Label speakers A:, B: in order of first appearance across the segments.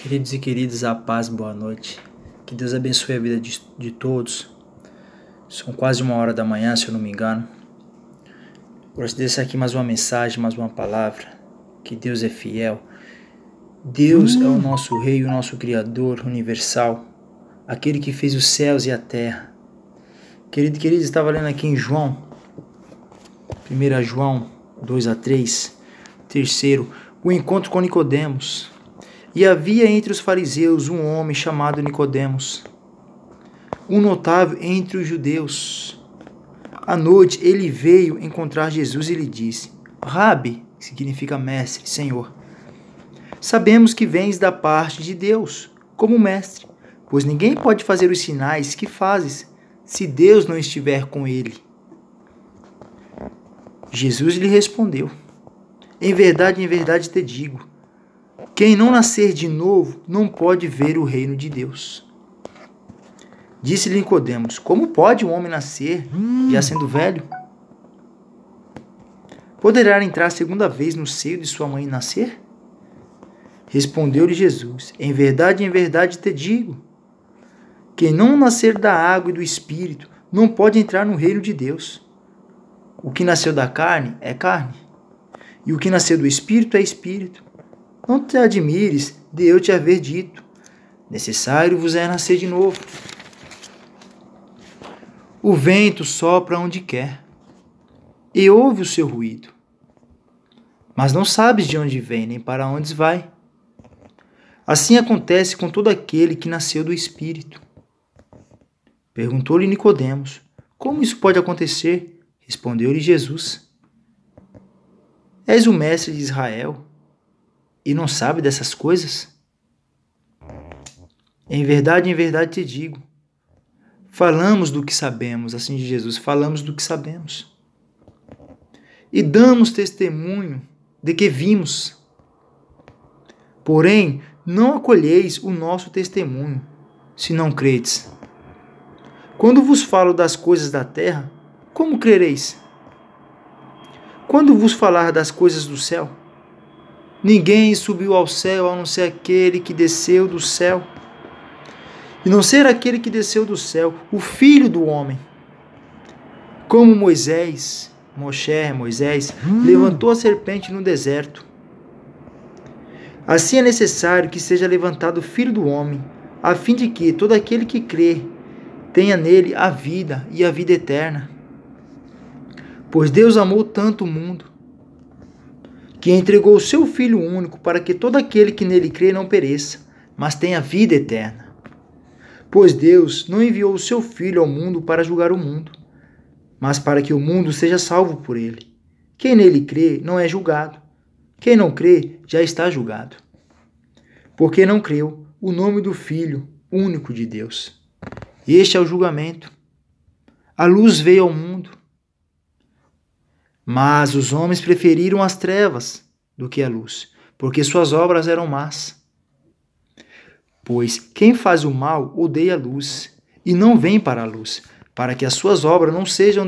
A: Queridos e queridas, a paz, boa noite. Que Deus abençoe a vida de todos. São quase 1h da manhã, se eu não me engano. Gosto de deixar aqui mais uma mensagem, mais uma palavra. Que Deus é fiel. Deus é o nosso Rei, o nosso Criador universal. Aquele que fez os céus e a terra. Querido e queridos, estava lendo aqui em João. 1 João 2-3. Terceiro, o encontro com Nicodemos. E havia entre os fariseus um homem chamado Nicodemos, um notável entre os judeus. À noite ele veio encontrar Jesus e lhe disse: Rabi, que significa mestre, Senhor, sabemos que vens da parte de Deus, como mestre, pois ninguém pode fazer os sinais que fazes, se Deus não estiver com ele. Jesus lhe respondeu: em verdade te digo, quem não nascer de novo não pode ver o reino de Deus. Disse-lhe Nicodemos: como pode um homem nascer, já sendo velho? Poderá entrar segunda vez no seio de sua mãe e nascer? Respondeu-lhe Jesus: em verdade te digo, quem não nascer da água e do Espírito não pode entrar no reino de Deus. O que nasceu da carne é carne, e o que nasceu do Espírito é Espírito. Não te admires de eu te haver dito: necessário vos é nascer de novo. O vento sopra onde quer, e ouve o seu ruído, mas não sabes de onde vem, nem para onde vai. Assim acontece com todo aquele que nasceu do Espírito. Perguntou-lhe Nicodemos: como isso pode acontecer? Respondeu-lhe Jesus: és o mestre de Israel, e não sabe dessas coisas? Em verdade te digo, falamos do que sabemos, assim de Jesus, falamos do que sabemos. E damos testemunho de que vimos. Porém, não acolheis o nosso testemunho, se não credes. Quando vos falo das coisas da terra, como crereis? Quando vos falar das coisas do céu, ninguém subiu ao céu a não ser aquele que desceu do céu. E não ser aquele que desceu do céu, o Filho do Homem. Como Moisés levantou a serpente no deserto. Assim é necessário que seja levantado o Filho do Homem, a fim de que todo aquele que crê tenha nele a vida e a vida eterna. Pois Deus amou tanto o mundo, que entregou o seu Filho único para que todo aquele que nele crê não pereça, mas tenha vida eterna. Pois Deus não enviou o seu Filho ao mundo para julgar o mundo, mas para que o mundo seja salvo por ele. Quem nele crê não é julgado. Quem não crê já está julgado, porque não creu o nome do Filho único de Deus. Este é o julgamento. A luz veio ao mundo, mas os homens preferiram as trevas do que a luz, porque suas obras eram más. Pois quem faz o mal odeia a luz e não vem para a luz, para que as suas obras não sejam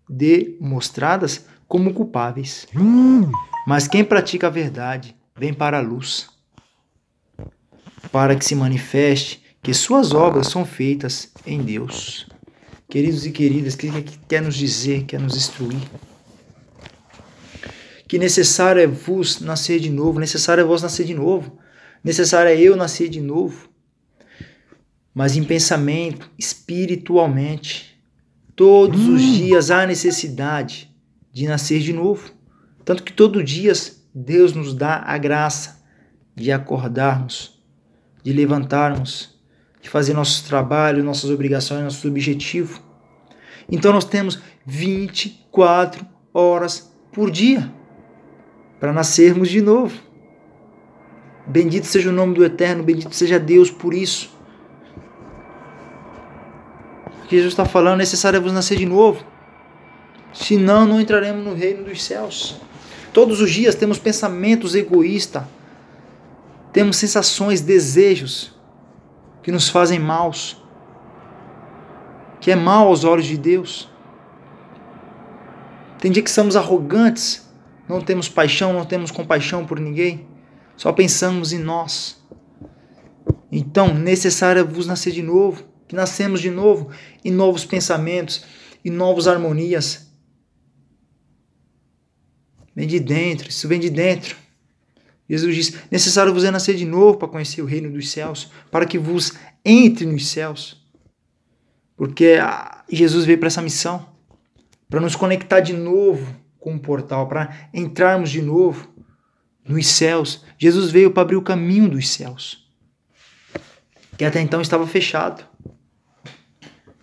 A: demonstradas como culpáveis. Mas quem pratica a verdade vem para a luz, para que se manifeste que suas obras são feitas em Deus. Queridos e queridas, o que quer nos dizer, quer nos instruir? Que necessário é vos nascer de novo, necessário é vós nascer de novo, necessário é eu nascer de novo, mas em pensamento, espiritualmente. Todos os dias há necessidade de nascer de novo, tanto que todos os dias Deus nos dá a graça de acordarmos, de levantarmos, de fazer nossos trabalhos, nossas obrigações, nossos objetivos. Então nós temos 24 horas por dia para nascermos de novo. Bendito seja o nome do Eterno, bendito seja Deus por isso. O que Jesus está falando, é necessário vos nascer de novo. Senão não entraremos no reino dos céus. Todos os dias temos pensamentos egoístas, temos sensações, desejos que nos fazem maus, que é mal aos olhos de Deus. Tem dia que somos arrogantes, não temos paixão, não temos compaixão por ninguém, só pensamos em nós. Então, necessário é vos nascer de novo, que nascemos de novo em novos pensamentos, em novas harmonias. Vem de dentro, isso vem de dentro. Jesus diz, necessário vos é nascer de novo para conhecer o reino dos céus, para que vos entre nos céus. Porque Jesus veio para essa missão, para nos conectar de novo com o portal, para entrarmos de novo nos céus. Jesus veio para abrir o caminho dos céus, que até então estava fechado.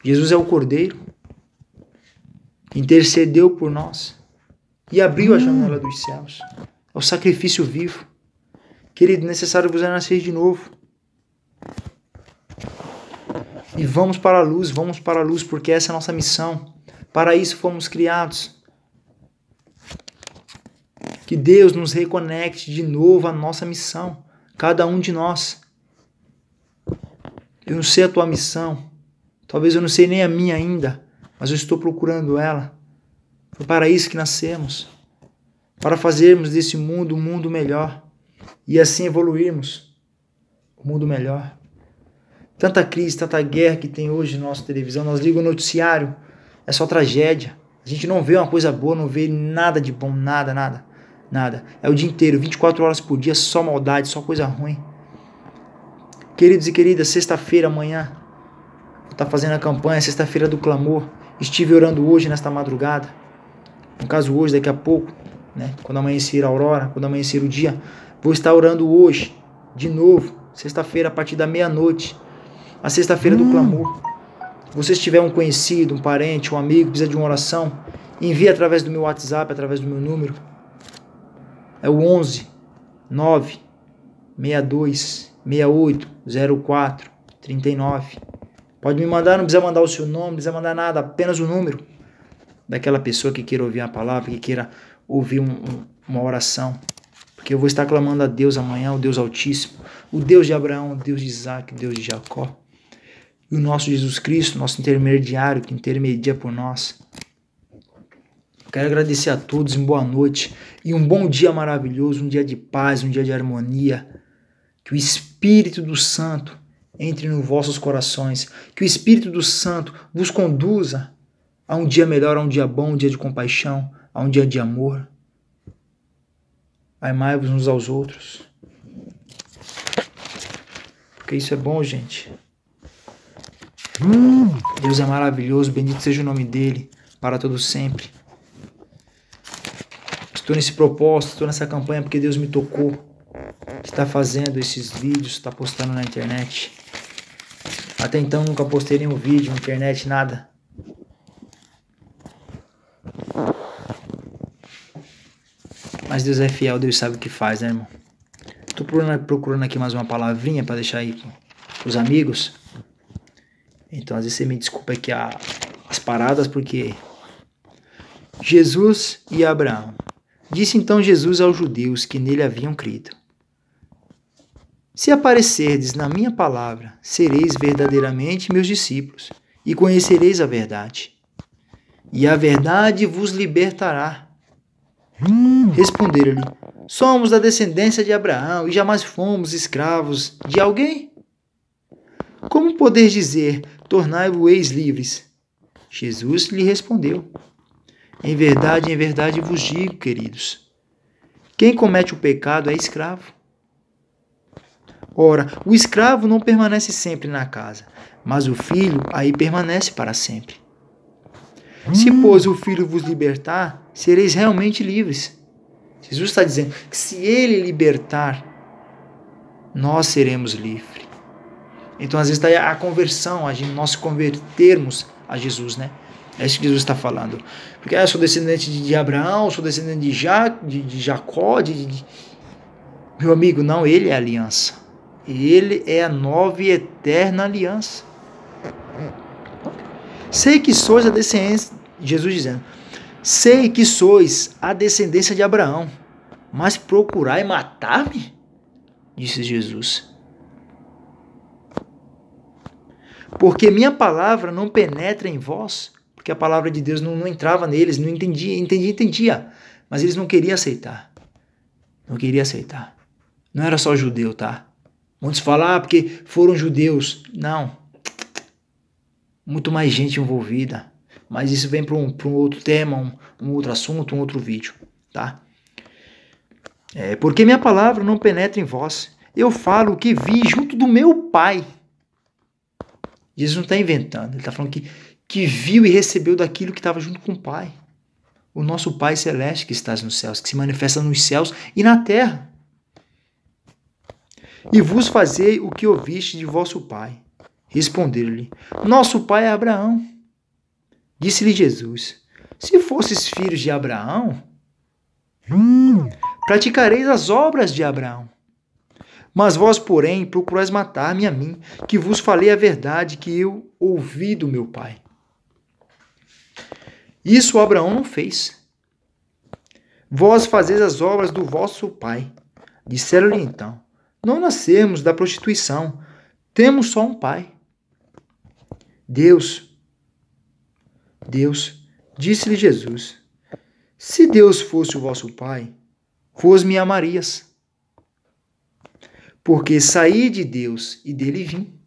A: Jesus é o Cordeiro, que intercedeu por nós e abriu a janela dos céus. É o sacrifício vivo. Querido, necessário vos é nascer de novo. E vamos para a luz, porque essa é a nossa missão. Para isso fomos criados. Que Deus nos reconecte de novo à nossa missão, cada um de nós. Eu não sei a tua missão, talvez eu não sei nem a minha ainda, mas eu estou procurando ela. Foi para isso que nascemos, para fazermos desse mundo um mundo melhor e assim evoluirmos um mundo melhor. Tanta crise, tanta guerra que tem hoje na nossa televisão, nós ligamos o noticiário, é só tragédia. A gente não vê uma coisa boa, não vê nada de bom, nada. É o dia inteiro, 24 horas por dia, só maldade, só coisa ruim. Queridos e queridas, sexta-feira, amanhã, vou estar fazendo a campanha, sexta-feira do clamor. Estive orando hoje, nesta madrugada. No caso hoje, daqui a pouco, né? Quando amanhecer a aurora, quando amanhecer o dia, vou estar orando hoje, de novo, sexta-feira, a partir da meia-noite. A sexta-feira do clamor. Se você tiver um conhecido, um parente, um amigo, precisa de uma oração, envie através do meu WhatsApp, através do meu número. É o 11 9 62 68 04 39. Pode me mandar, não precisa mandar o seu nome, não precisa mandar nada, apenas o número daquela pessoa que queira ouvir a palavra, que queira ouvir uma oração. Porque eu vou estar clamando a Deus amanhã, o Deus Altíssimo, o Deus de Abraão, o Deus de Isaac, o Deus de Jacó. E o nosso Jesus Cristo, nosso intermediário, que intermedia por nós. Quero agradecer a todos, uma boa noite e um bom dia maravilhoso, um dia de paz, um dia de harmonia. Que o Espírito do Santo entre nos vossos corações, que o Espírito do Santo vos conduza a um dia melhor, a um dia bom, um dia de compaixão, a um dia de amor. Amai-vos uns aos outros. Porque isso é bom, gente. Deus é maravilhoso, bendito seja o nome dele, para todo sempre. Estou nesse propósito, estou nessa campanha porque Deus me tocou. Está fazendo esses vídeos, está postando na internet. Até então nunca postei nenhum vídeo na internet, nada. Mas Deus é fiel, Deus sabe o que faz, né, irmão? Estou procurando aqui mais uma palavrinha para deixar aí com os amigos. Então, às vezes você me desculpa aqui as paradas, porque Jesus e Abraão. Disse então Jesus aos judeus que nele haviam crido: se aparecerdes na minha palavra, sereis verdadeiramente meus discípulos, e conhecereis a verdade. E a verdade vos libertará. Responderam-lhe: somos da descendência de Abraão, e jamais fomos escravos de alguém. Como podeis dizer, tornai-vos livres? Jesus lhe respondeu: em verdade vos digo, queridos, quem comete o pecado é escravo. Ora, o escravo não permanece sempre na casa, mas o filho aí permanece para sempre. Se, pois, o filho vos libertar, sereis realmente livres. Jesus está dizendo que se ele libertar, nós seremos livres. Então, às vezes, está a conversão, nós convertermos a Jesus, né? É isso que Jesus está falando. Porque eu sou descendente de Abraão, sou descendente de Jacó, Meu amigo, não, ele é a aliança. Ele é a nova e eterna aliança. Sei que sois a descendência, Jesus dizendo, sei que sois a descendência de Abraão, mas procurai matar-me? Disse Jesus. Porque minha palavra não penetra em vós, porque a palavra de Deus não entrava neles, não entendia, mas eles não queriam aceitar. Não queriam aceitar. Não era só judeu, tá? Muitos falam, porque foram judeus. Não. Muito mais gente envolvida. Mas isso vem para um outro tema, um outro assunto, um outro vídeo. Tá? Porque minha palavra não penetra em vós. Eu falo o que vi junto do meu Pai. Jesus não está inventando. Ele está falando que viu e recebeu daquilo que estava junto com o Pai. O nosso Pai Celeste que está nos céus, que se manifesta nos céus e na terra. E vos fazei o que ouviste de vosso pai. Responderam-lhe, nosso pai é Abraão. Disse-lhe Jesus, se fosses filhos de Abraão, praticareis as obras de Abraão. Mas vós, porém, procurais matar-me a mim, que vos falei a verdade que eu ouvi do meu pai. Isso Abraão não fez. Vós fazeis as obras do vosso pai. Disseram-lhe então, não nascemos da prostituição, temos só um pai. Deus, disse-lhe Jesus, se Deus fosse o vosso pai, vos me amarias, porque saí de Deus e dele vim.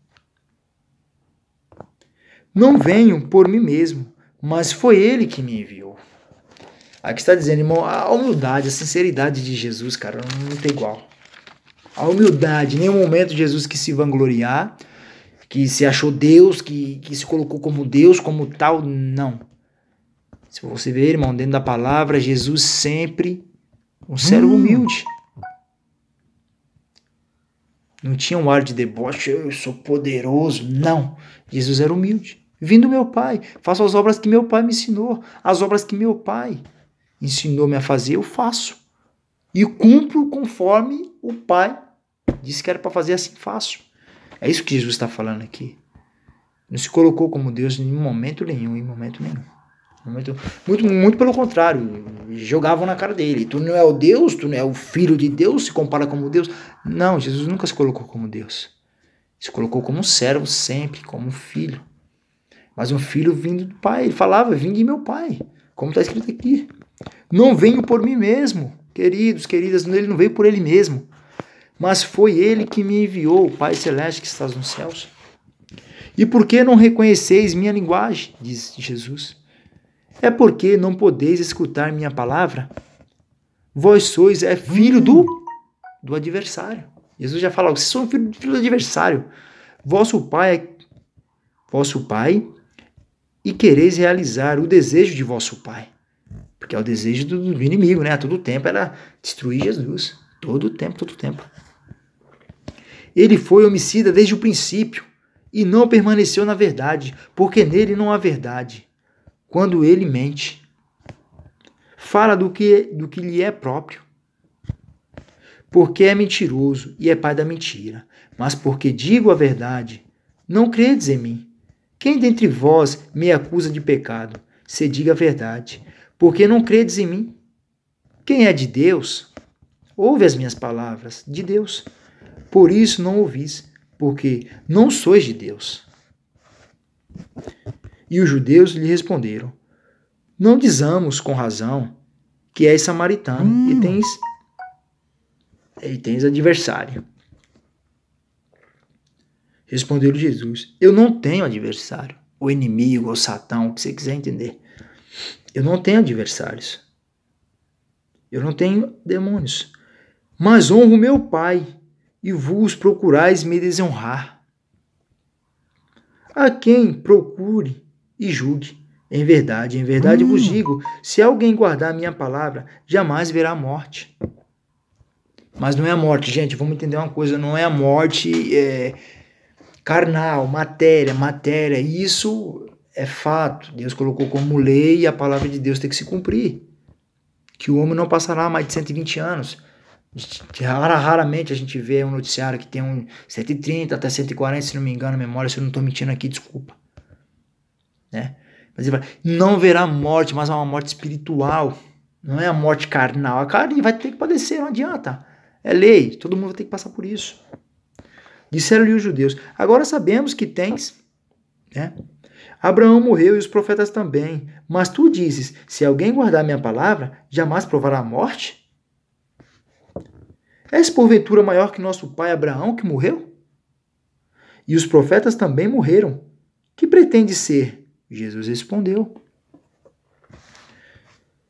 A: Não venho por mim mesmo, mas foi ele que me enviou. Aqui está dizendo, irmão, a humildade, a sinceridade de Jesus, cara, não tem igual. A humildade, em nenhum momento Jesus quis se vangloriar, que se achou Deus, que se colocou como Deus, como tal, não. Se você ver, irmão, dentro da palavra, Jesus sempre um servo humilde. Não tinha um ar de deboche, eu sou poderoso, não. Jesus era humilde. Vim do meu Pai, faço as obras que meu Pai me ensinou, as obras que meu Pai ensinou-me a fazer, eu faço. E cumpro conforme o Pai disse que era para fazer, assim faço. É isso que Jesus está falando aqui. Não se colocou como Deus em momento nenhum, Muito pelo contrário, jogavam na cara dele. Tu não é o Deus, tu não é o Filho de Deus, se compara como Deus. Não, Jesus nunca se colocou como Deus. Se colocou como um servo sempre, como um filho. Mas um filho vindo do Pai. Ele falava, vim de meu Pai, como está escrito aqui. Não venho por mim mesmo, queridos, queridas, ele não veio por ele mesmo. Mas foi ele que me enviou, o Pai Celeste que estás nos céus. E por que não reconheceis minha linguagem? Diz Jesus. É porque não podeis escutar minha palavra? Vós sois filho do adversário. Jesus já fala, vocês são filho do adversário. Vosso pai e quereis realizar o desejo de vosso pai. Porque é o desejo do inimigo, né? A todo tempo era destruir Jesus. Todo tempo. Ele foi homicida desde o princípio e não permaneceu na verdade, porque nele não há verdade. Quando ele mente, fala do que lhe é próprio. Porque é mentiroso e é pai da mentira. Mas porque digo a verdade, não credes em mim. Quem dentre vós me acusa de pecado? Se diga a verdade. Porque não credes em mim? Quem é de Deus, ouve as minhas palavras, de Deus. Por isso não ouvis, porque não sois de Deus. E os judeus lhe responderam, não dizamos com razão que és samaritano e tens adversário. Respondeu-lhe Jesus, eu não tenho adversário, ou inimigo, ou Satã, o que você quiser entender. Eu não tenho adversários. Eu não tenho demônios. Mas honro meu Pai, e vos procurais me desonrar. A quem procure e julgue. Em verdade vos digo, se alguém guardar a minha palavra, jamais verá a morte. Mas não é a morte, gente, vamos entender uma coisa, não é a morte carnal, matéria, isso é fato. Deus colocou como lei e a palavra de Deus tem que se cumprir. Que o homem não passará mais de 120 anos. Raramente a gente vê um noticiário que tem 130 até 140, se não me engano, a memória, se eu não estou mentindo aqui, desculpa. Né? Mas ele fala, não verá morte, mas é uma morte espiritual. Não é a morte carnal. A carne vai ter que padecer, não adianta. É lei, todo mundo vai ter que passar por isso. Disseram-lhe os judeus, agora sabemos que tens, né? Abraão morreu e os profetas também, mas tu dizes, se alguém guardar minha palavra, jamais provará a morte? És porventura maior que nosso pai Abraão, que morreu? E os profetas também morreram. Que pretende ser? Jesus respondeu: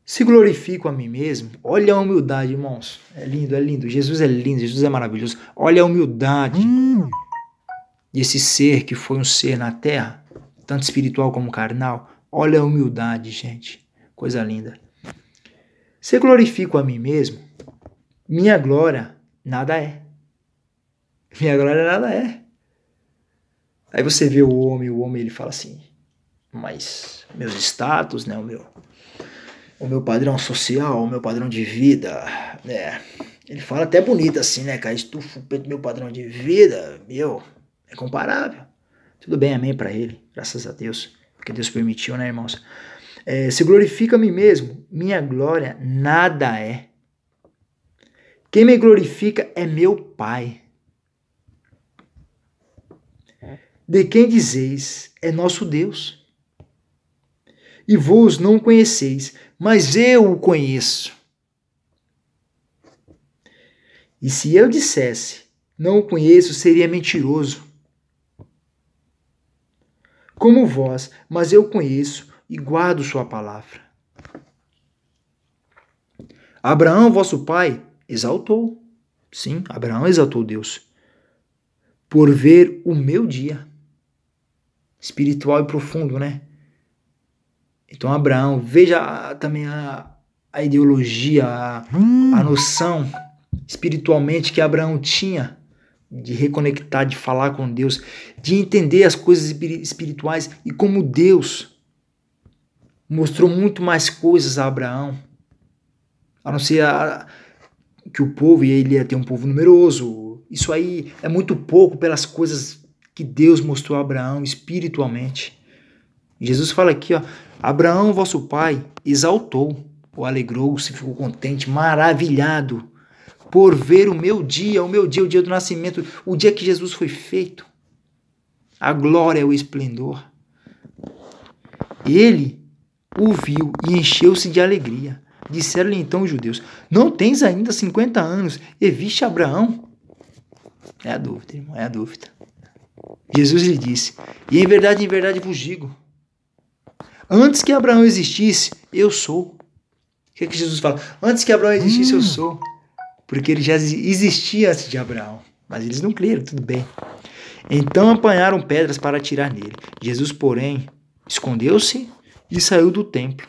A: se glorifico a mim mesmo. Olha a humildade, irmãos. É lindo, é lindo. Jesus é lindo, Jesus é maravilhoso. Olha a humildade desse ser que foi um ser na terra, tanto espiritual como carnal. Olha a humildade, gente. Coisa linda. Se glorifico a mim mesmo, minha glória nada é. Minha glória nada é. Aí você vê o homem ele fala assim, mas meus status, né, o meu padrão social, o meu padrão de vida, né, ele fala até bonito assim, né, cara, estufa o peito do meu padrão de vida, é comparável. Tudo bem, amém pra ele, graças a Deus, porque Deus permitiu, né, irmãos? Se glorifica a mim mesmo, minha glória nada é. Quem me glorifica é meu Pai. De quem dizeis é nosso Deus. E vós não o conheceis, mas eu o conheço. E se eu dissesse, não o conheço, seria mentiroso. Como vós, mas eu conheço e guardo sua palavra. Abraão, vosso pai, exaltou. Sim, Abraão exaltou Deus. Por ver o meu dia. Espiritual e profundo, né? Então Abraão, veja também a ideologia, a noção espiritualmente que Abraão tinha de reconectar, de falar com Deus, de entender as coisas espirituais e como Deus mostrou muito mais coisas a Abraão, a não ser que o povo, e ele ia ter um povo numeroso. Isso aí é muito pouco pelas coisas que Deus mostrou a Abraão espiritualmente. Jesus fala aqui, ó, Abraão, vosso pai, exaltou, ou alegrou-se, ficou contente, maravilhado, por ver o dia, o dia do nascimento, o dia que Jesus foi feito, a glória, o esplendor. Ele o viu e encheu-se de alegria. Disseram-lhe então os judeus, não tens ainda 50 anos e viste Abraão? É a dúvida, irmão, é a dúvida. Jesus lhe disse, e em verdade vos digo, antes que Abraão existisse, eu sou. O que é que Jesus fala? Antes que Abraão existisse, eu sou. Porque ele já existia antes de Abraão. Mas eles não creram, tudo bem. Então apanharam pedras para atirar nele. Jesus, porém, escondeu-se e saiu do templo.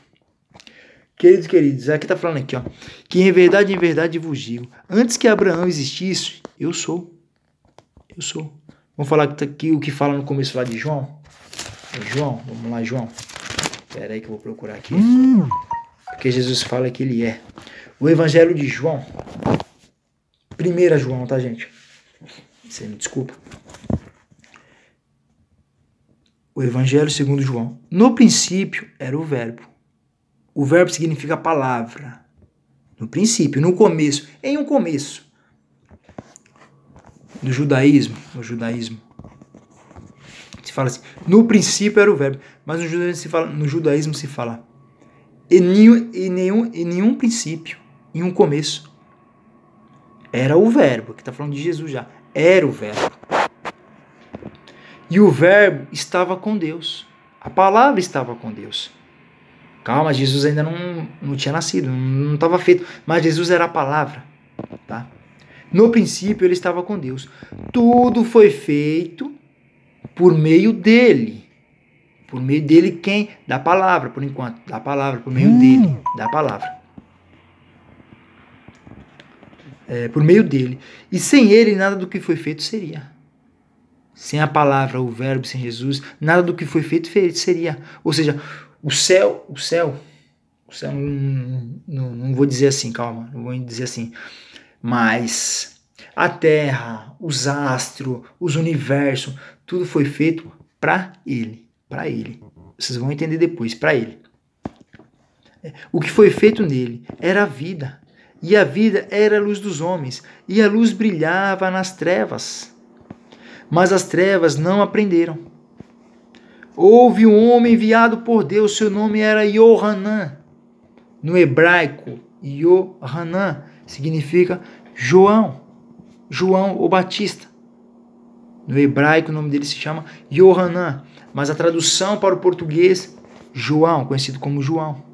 A: Queridos, aqui está falando aqui, ó, que em verdade vos digo, antes que Abraão existisse, eu sou. Eu sou. Vamos falar aqui o que fala no começo lá de João? João, vamos lá, João. Espera aí que eu vou procurar aqui. Porque Jesus fala que ele é. O Evangelho de João. 1 João, tá, gente? Você me desculpa. O Evangelho segundo João. No princípio era o verbo. O verbo significa palavra. No princípio, no começo. Em um começo. No judaísmo. Se fala assim. No princípio era o verbo. Mas no judaísmo se fala. Em nenhum princípio. Em um começo. Era o verbo. Que está falando de Jesus já. Era o verbo. E o verbo estava com Deus. A palavra estava com Deus. Calma, Jesus ainda não tinha nascido, não estava feito. Mas Jesus era a palavra. Tá? No princípio ele estava com Deus. Tudo foi feito por meio dele. Por meio dele quem? Da palavra, por enquanto. Da palavra, por meio dele. Da palavra. Por meio dele. E sem ele nada do que foi feito seria. Sem a palavra, o verbo, sem Jesus, nada do que foi feito seria. Ou seja, o céu não vou dizer assim, calma, não vou dizer assim, mas a terra, os astros, os universos, tudo foi feito para ele. Vocês vão entender depois, para ele. O que foi feito nele era a vida, e a vida era a luz dos homens, e a luz brilhava nas trevas. Mas as trevas não aprenderam. Houve um homem enviado por Deus, seu nome era Yohanan. No hebraico, Yohanan significa João o Batista. No hebraico o nome dele se chama Yohanan, mas a tradução para o português, João, conhecido como João.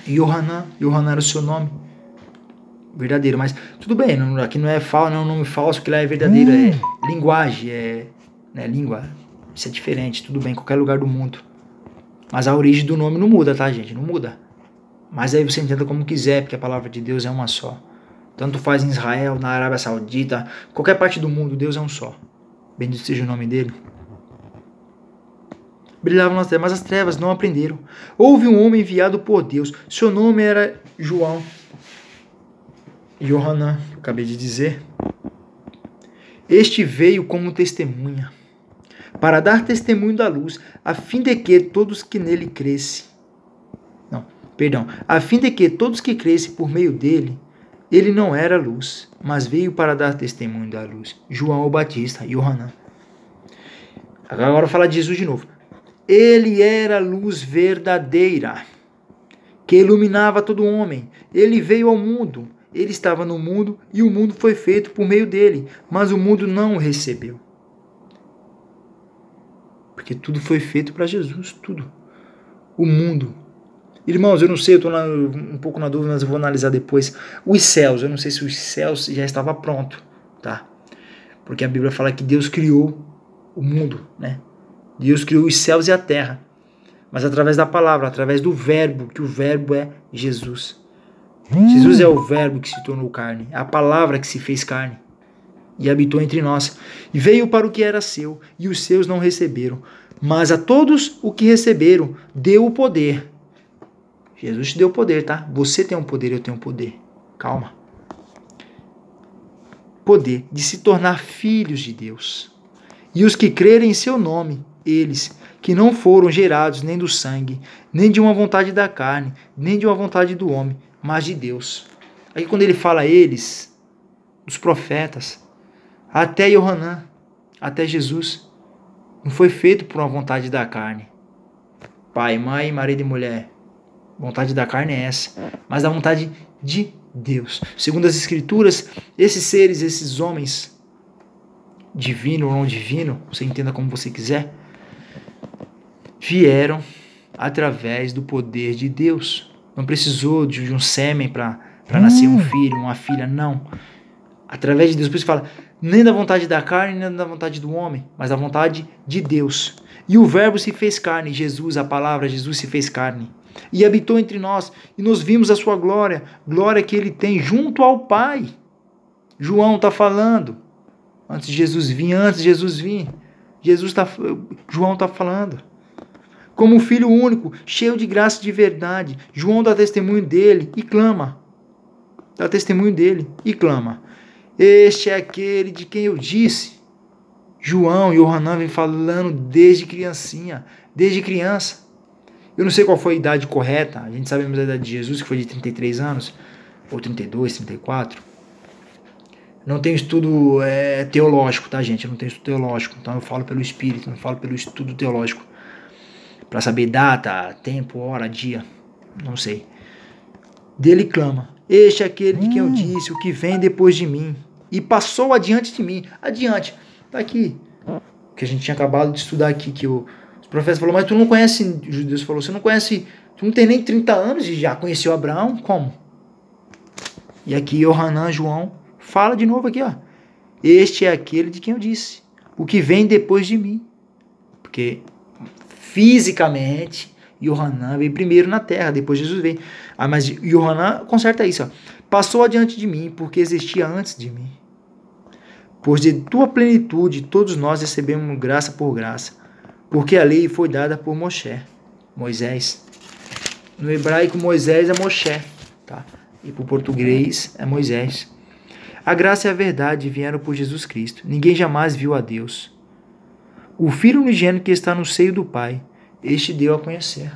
A: Yohanan era o seu nome verdadeiro, mas tudo bem, aqui não é um nome falso, que lá é verdadeiro, é linguagem, língua, isso é diferente, tudo bem, em qualquer lugar do mundo. Mas a origem do nome não muda, tá, gente? Não muda. Mas aí você entenda como quiser, porque a palavra de Deus é uma só. Tanto faz em Israel, na Arábia Saudita, qualquer parte do mundo, Deus é um só. Bendito seja o nome dele. Brilhavam nas trevas, mas as trevas não aprenderam. Houve um homem enviado por Deus. Seu nome era João. Yohanan, acabei de dizer. Este veio como testemunha, para dar testemunho da luz, a fim de que todos que nele crescem, a fim de que todos que crescem por meio dele, ele não era luz, mas veio para dar testemunho da luz. João o Batista, Yohanan. Agora eu vou falar de Jesus de novo. Ele era a luz verdadeira, que iluminava todo homem. Ele veio ao mundo, ele estava no mundo e o mundo foi feito por meio dele, mas o mundo não o recebeu. Porque tudo foi feito para Jesus, tudo. O mundo. Irmãos, eu não sei, eu estou um pouco na dúvida, mas eu vou analisar depois. Os céus, eu não sei se os céus já estavam prontos, tá? Porque a Bíblia fala que Deus criou o mundo, né? Deus criou os céus e a terra. Mas através da palavra, através do verbo, que o verbo é Jesus. Jesus é o verbo que se tornou carne, a palavra que se fez carne e habitou entre nós. E veio para o que era seu, e os seus não receberam. Mas a todos o que receberam, deu o poder. Jesus te deu poder, tá? Você tem um poder, eu tenho um poder. Calma. Poder de se tornar filhos de Deus. E os que crerem em seu nome, eles que não foram gerados nem do sangue, nem de uma vontade da carne, nem de uma vontade do homem, mas de Deus. Aí quando ele fala eles, os profetas, até Yohanan, até Jesus, não foi feito por uma vontade da carne. Pai, mãe, marido e mulher. Vontade da carne é essa, mas da vontade de Deus. Segundo as Escrituras, esses seres, esses homens, divino ou não divino, você entenda como você quiser, vieram através do poder de Deus. Não precisou de um sêmen para nascer um filho, uma filha, não. Através de Deus. Por isso fala, nem da vontade da carne, nem da vontade do homem, mas da vontade de Deus. E o verbo se fez carne, Jesus, a palavra, Jesus se fez carne. E habitou entre nós, e nos vimos a sua glória, glória que ele tem junto ao Pai. João está falando, antes de Jesus vir, João está falando. Como um filho único, cheio de graça e de verdade, João dá testemunho dele e clama. Dá testemunho dele e clama. Este é aquele de quem eu disse. João e Yohanan vem falando desde criancinha, desde criança. Eu não sei qual foi a idade correta, a gente sabe a idade de Jesus, que foi de 33 anos, ou 32, 34. Não tenho estudo teológico, tá, gente? Eu não tenho estudo teológico, então eu falo pelo Espírito, não falo pelo estudo teológico. Para saber data, tempo, hora, dia, não sei. Dele clama, este é aquele de quem eu disse, o que vem depois de mim, e passou adiante de mim. Adiante, tá aqui, que a gente tinha acabado de estudar aqui, que os profetas falaram, mas tu não conhece, os judeus falou, você não conhece, tu não tem nem 30 anos e já conheceu Abraão? Como? E aqui Yohanan, João, fala de novo aqui, ó. Este é aquele de quem eu disse, o que vem depois de mim. Porque fisicamente, Yohanan veio primeiro na terra, depois Jesus veio. Mas Yohanan conserta isso, ó. Passou adiante de mim, porque existia antes de mim. Pois de tua plenitude todos nós recebemos graça por graça, porque a lei foi dada por Moisés. No hebraico, Moisés é Moshe, tá? E por português é Moisés. A graça e a verdade vieram por Jesus Cristo. Ninguém jamais viu a Deus. O Filho unigênito que está no seio do Pai, este deu a conhecer.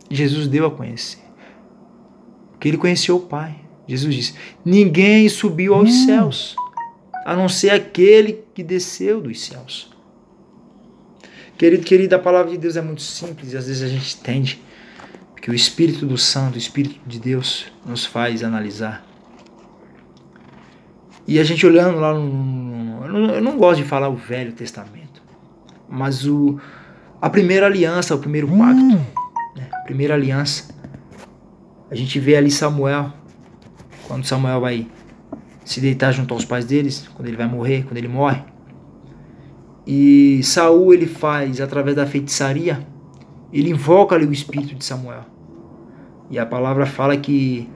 A: Jesus deu a conhecer. Porque ele conheceu o Pai. Jesus disse, ninguém subiu aos céus, a não ser aquele que desceu dos céus. Querido, a palavra de Deus é muito simples e às vezes a gente tende Porque o Espírito do Santo, o Espírito de Deus, nos faz analisar. E a gente olhando lá eu não gosto de falar o Velho Testamento, mas a primeira aliança, o primeiro pacto, né? A primeira aliança, a gente vê ali Samuel, quando Samuel vai se deitar junto aos pais deles, quando ele vai morrer, quando ele morre. E Saul, ele faz, através da feitiçaria, ele invoca ali o espírito de Samuel. E a palavra fala que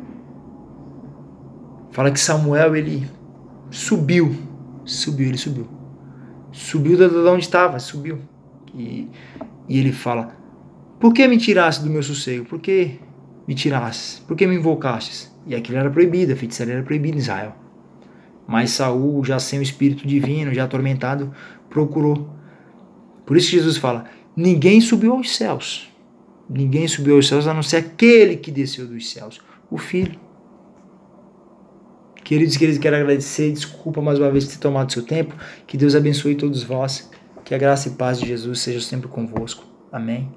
A: Samuel, ele subiu de onde estava, subiu. E ele fala: por que me tiraste do meu sossego? Por que me tiraste? Por que me invocastes? E aquilo era proibido, a feitiçaria era proibida em Israel. Mas Saul, já sem o espírito divino, já atormentado, procurou. Por isso que Jesus fala: ninguém subiu aos céus. Ninguém subiu aos céus a não ser aquele que desceu dos céus, o Filho. Queridos, quero agradecer, desculpa mais uma vez por ter tomado seu tempo, que Deus abençoe todos vós, que a graça e paz de Jesus seja sempre convosco. Amém.